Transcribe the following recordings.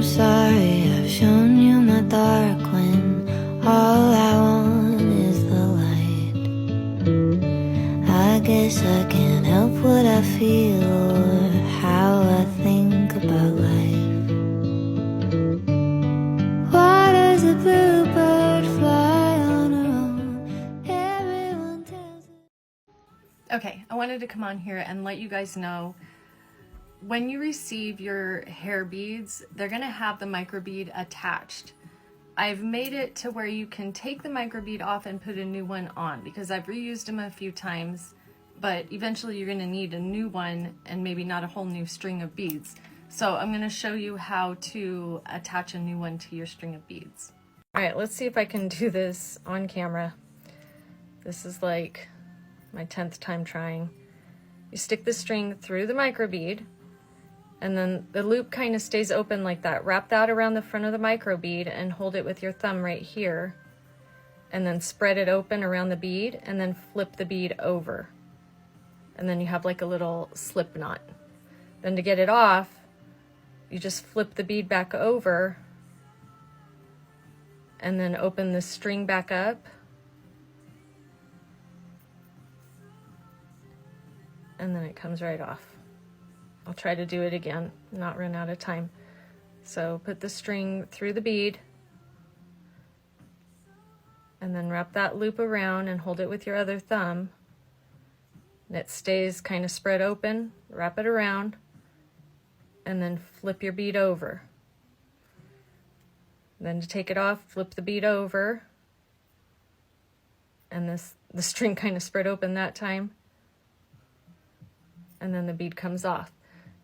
I'm sorry I've shown you my dark when all I want is the light. I guess I can't help what I feel or how I think about life. Why does a bluebird fly on her own? Everyone tells me. Okay, I wanted to come on here and let you guys know, when you receive your hair beads, they're gonna have the microbead attached. I've made it to where you can take the microbead off and put a new one on, because I've reused them a few times, but eventually you're gonna need a new one and maybe not a whole new string of beads. So I'm gonna show you how to attach a new one to your string of beads. All right, let's see if I can do this on camera. This is like my 10th time trying. You stick the string through the microbead, and then the loop kind of stays open like that. Wrap that around the front of the microbead and hold it with your thumb right here, and then spread it open around the bead, and then flip the bead over. And then you have like a little slip knot. Then to get it off, you just flip the bead back over and then open the string back up. And then it comes right off. I'll try to do it again, not run out of time. So put the string through the bead and then wrap that loop around and hold it with your other thumb. And it stays kind of spread open. Wrap it around and then flip your bead over. Then to take it off, flip the bead over. And the string kind of spread open that time. And then the bead comes off.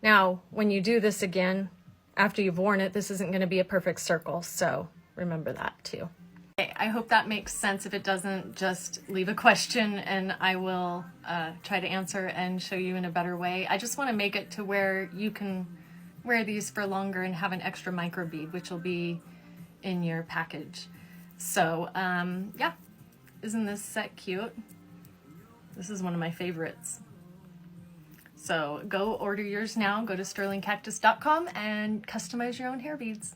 Now, when you do this again, after you've worn it, this isn't going to be a perfect circle, so remember that too. Okay, I hope that makes sense. If it doesn't, just leave a question and I will try to answer and show you in a better way. I just want to make it to where you can wear these for longer and have an extra micro bead, which will be in your package. So, yeah, isn't this set cute? This is one of my favorites. So go order yours now. Go to sterlingcactus.com and customize your own hair beads.